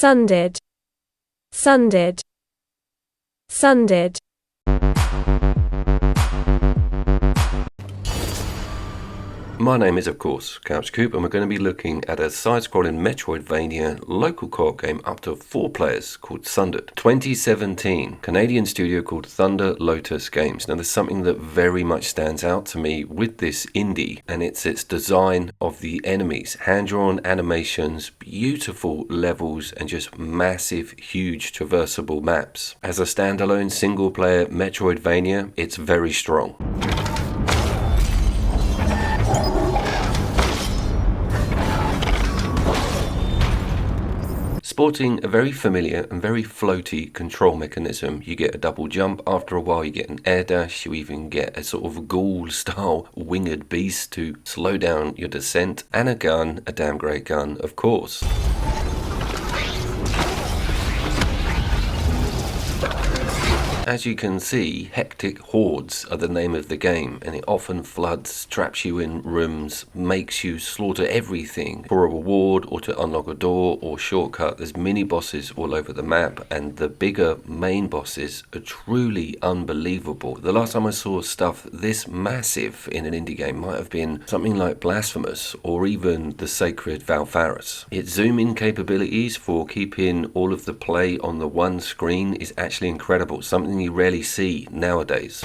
Sundered, sundered, sundered. My name is, of course, Coop, and we're going to be looking at a side-scrolling Metroidvania local co-op game up to 4 players called Sundered. 2017, Canadian studio called Thunder Lotus Games. Now, there's something that very much stands out to me with this indie, and it's its design of the enemies. Hand-drawn animations, beautiful levels, and just massive, huge traversable maps. As a standalone single-player Metroidvania, it's very strong. Sporting a very familiar and very floaty control mechanism. You get a double jump, after a while you get an air dash, you even get a sort of ghoul-style winged beast to slow down your descent, and a gun, a damn great gun, of course. As you can see, hectic hordes are the name of the game, and it often floods, traps you in rooms, makes you slaughter everything for a reward or to unlock a door or shortcut. There's mini bosses all over the map, and the bigger main bosses are truly unbelievable. The last time I saw stuff this massive in an indie game might have been something like Blasphemous or even the Sacred Valfaris. Its zoom-in capabilities for keeping all of the play on the one screen is actually incredible, something you rarely see nowadays.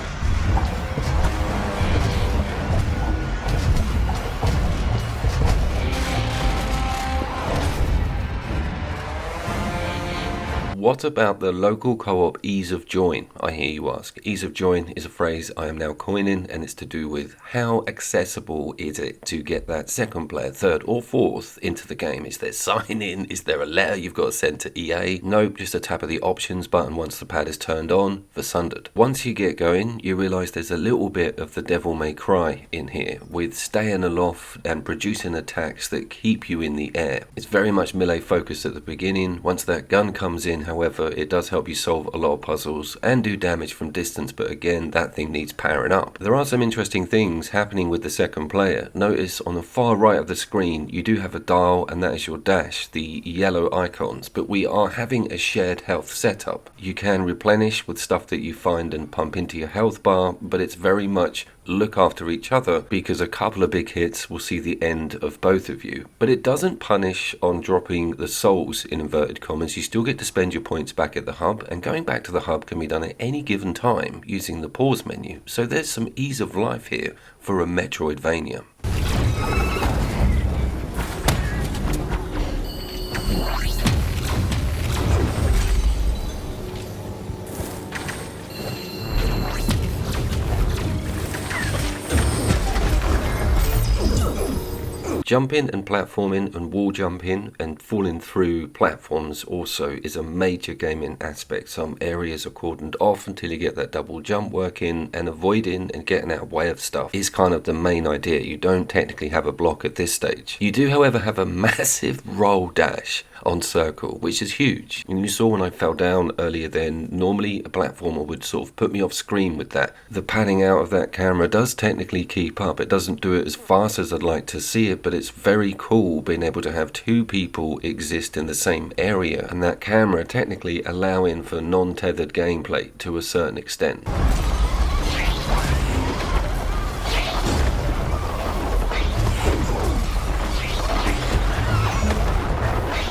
What about the local co-op ease of join, I hear you ask? Ease of join is a phrase I am now coining, and it's to do with how accessible is it to get that second player, third or fourth into the game. Is there sign in? Is there a letter you've got to send to EA? Nope, just a tap of the options button once the pad is turned on for Sundered. Once you get going, you realise there's a little bit of the devil may cry in here, with staying aloft and producing attacks that keep you in the air. It's very much melee focused at the beginning. Once that gun comes in, however, it does help you solve a lot of puzzles and do damage from distance, but again, that thing needs powering up. There are some interesting things happening with the second player. Notice on the far right of the screen, you do have a dial, and that is your dash, the yellow icons, but we are having a shared health setup. You can replenish with stuff that you find and pump into your health bar, but it's very much look after each other, because a couple of big hits will see the end of both of you. But it doesn't punish on dropping the souls in inverted commas. You still get to spend your points back at the hub, and going back to the hub can be done at any given time using the pause menu. So there's some ease of life here for a Metroidvania. Jumping and platforming and wall jumping and falling through platforms also is a major gaming aspect. Some areas are cordoned off until you get that double jump working, and avoiding and getting out of the way of stuff is kind of the main idea. You don't technically have a block at this stage. You do, however, have a massive roll dash on circle, which is huge. And you saw when I fell down earlier then, normally a platformer would sort of put me off screen with that. The panning out of that camera does technically keep up. It doesn't do it as fast as I'd like to see it, but it's very cool being able to have two people exist in the same area, and that camera technically allowing for non-tethered gameplay to a certain extent.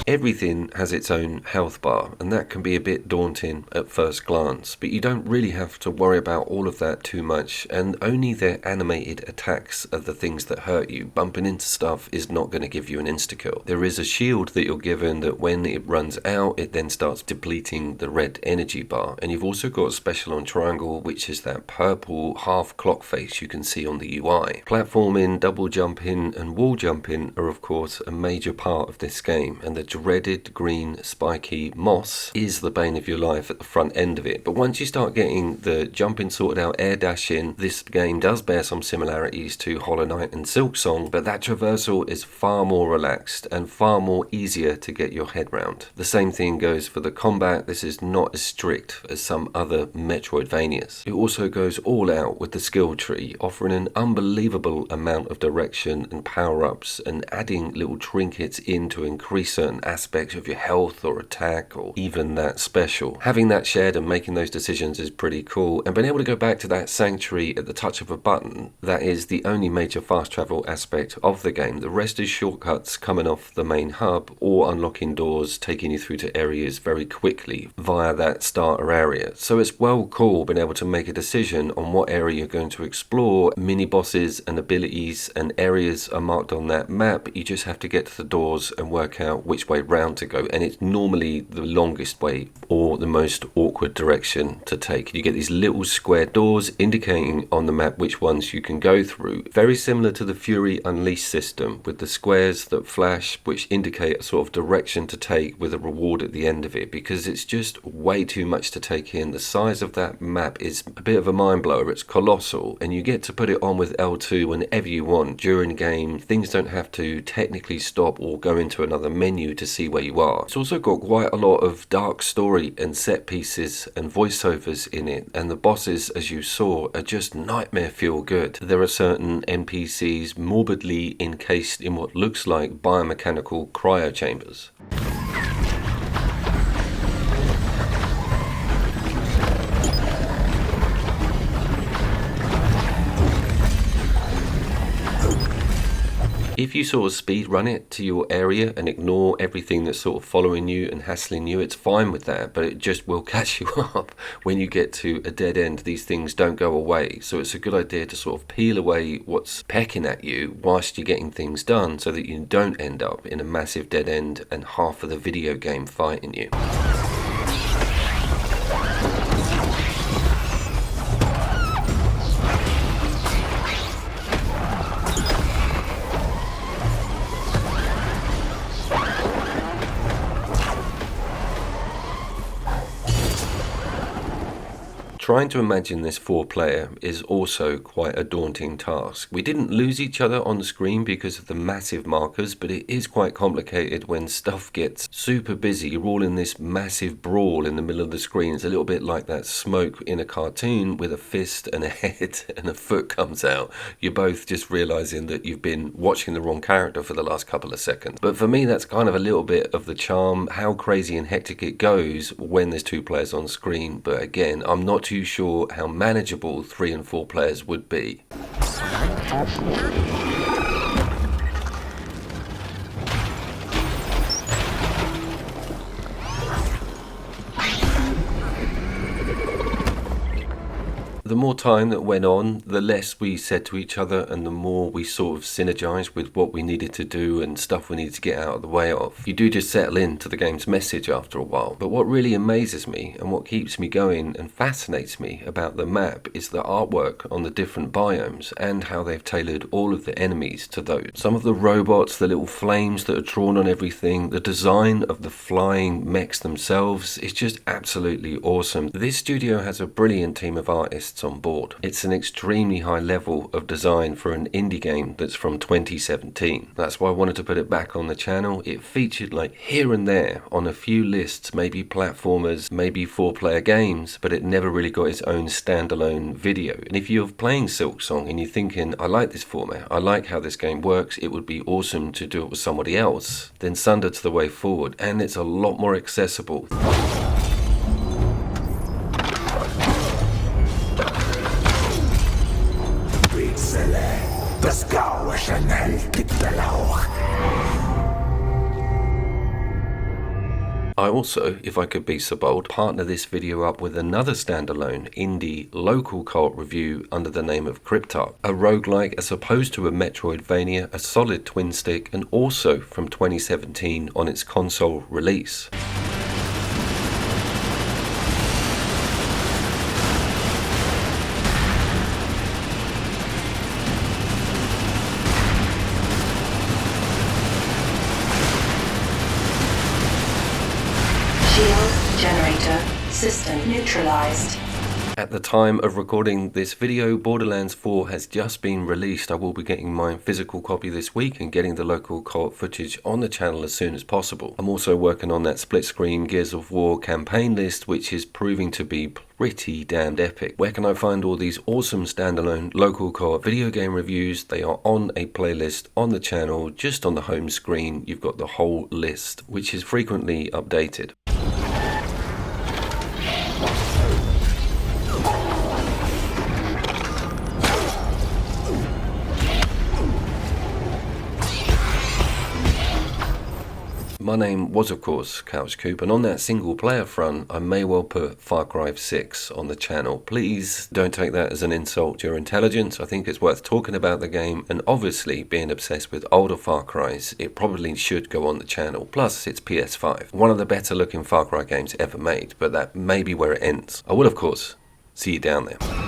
Everything has its own health bar, and that can be a bit daunting at first glance, but you don't really have to worry about all of that too much, and only their animated attacks are the things that hurt you. Bumping into stuff is not going to give you an insta-kill. There is a shield that you're given that when it runs out, it then starts depleting the red energy bar, and you've also got a special on triangle, which is that purple half clock face you can see on the UI. Platforming, double jumping, and wall jumping are of course a major part of this game, and the dreaded green spiky moss is the bane of your life at the front end of it. But once you start getting the jumping sorted out, air dashing, this game does bear some similarities to Hollow Knight and Silksong, but that traversal is far more relaxed and far more easier to get your head round. The same thing goes for the combat. This is not as strict as some other Metroidvanias. It also goes all out with the skill tree, offering an unbelievable amount of direction and power-ups, and adding little trinkets in to increase certain aspects of your health or attack or even that special. Having that shared and making those decisions is pretty cool, and being able to go back to that sanctuary at the touch of a button, that is the only major fast travel aspect of the game. The rest is shortcuts coming off the main hub or unlocking doors, taking you through to areas very quickly via that starter area. So it's well cool being able to make a decision on what area you're going to explore. Mini bosses and abilities and areas are marked on that map. You just have to get to the doors and work out which way round to go, and it's normally the longest way or the most awkward direction to take. You get these little square doors indicating on the map which ones you can go through. Very similar to the Fury Unleashed system, with the squares that flash which indicate a sort of direction to take with a reward at the end of it, because it's just way too much to take in. The size of that map is a bit of a mind blower. It's colossal, and you get to put it on with L2 whenever you want during game. Things don't have to technically stop or go into another menu to see where you are. It's also got quite a lot of dark story and set pieces and voiceovers in it, and the bosses, as you saw, are just nightmare feel good. There are certain NPCs morbidly encased in what looks like biomechanical cryo chambers. If you sort of speed run it to your area and ignore everything that's sort of following you and hassling you, it's fine with that, but it just will catch you up when you get to a dead end. These things don't go away, so it's a good idea to sort of peel away what's pecking at you whilst you're getting things done, so that you don't end up in a massive dead end and half of the video game fighting you. Trying to imagine this 4-player is also quite a daunting task. We didn't lose each other on the screen because of the massive markers, but it is quite complicated when stuff gets super busy. You're all in this massive brawl in the middle of the screen. It's a little bit like that smoke in a cartoon with a fist and a head and a foot comes out. You're both just realizing that you've been watching the wrong character for the last couple of seconds. But for me, that's kind of a little bit of the charm, how crazy and hectic it goes when there's 2 players on screen. But again, I'm not too sure how manageable 3 and 4 players would be. The more time that went on, the less we said to each other and the more we sort of synergized with what we needed to do and stuff we needed to get out of the way of. You do just settle into the game's message after a while. But what really amazes me and what keeps me going and fascinates me about the map is the artwork on the different biomes and how they've tailored all of the enemies to those. Some of the robots, the little flames that are drawn on everything, the design of the flying mechs themselves is just absolutely awesome. This studio has a brilliant team of artists on board. It's an extremely high level of design for an indie game that's from 2017. That's why I wanted to put it back on the channel. It featured like here and there on a few lists, maybe platformers, maybe 4-player games, but it never really got its own standalone video. And if you're playing Silksong and you're thinking, I like this format, I like how this game works, it would be awesome to do it with somebody else, then Sundered's the way forward, and it's a lot more accessible. Das Grauschen hält der Lauch. I also, if I could be so bold, partner this video up with another standalone indie local co-op review under the name of Cryptarch, a roguelike as opposed to a Metroidvania, a solid twin stick, and also from 2017 on its console release. Generator system neutralized. At the time of recording this video, Borderlands 4 has just been released. I will be getting my physical copy this week and getting the local co-op footage on the channel as soon as possible. I'm also working on that split screen Gears of War campaign list, which is proving to be pretty damned epic. Where can I find all these awesome standalone local co-op video game reviews? They are on a playlist on the channel. Just on the home screen, you've got the whole list, which is frequently updated. My name was, of course, Couch Coop, and on that single player front, I may well put Far Cry 6 on the channel. Please don't take that as an insult to your intelligence. I think it's worth talking about the game, and obviously, being obsessed with older Far Cries, it probably should go on the channel. Plus, it's PS5. One of the better looking Far Cry games ever made, but that may be where it ends. I will, of course, see you down there.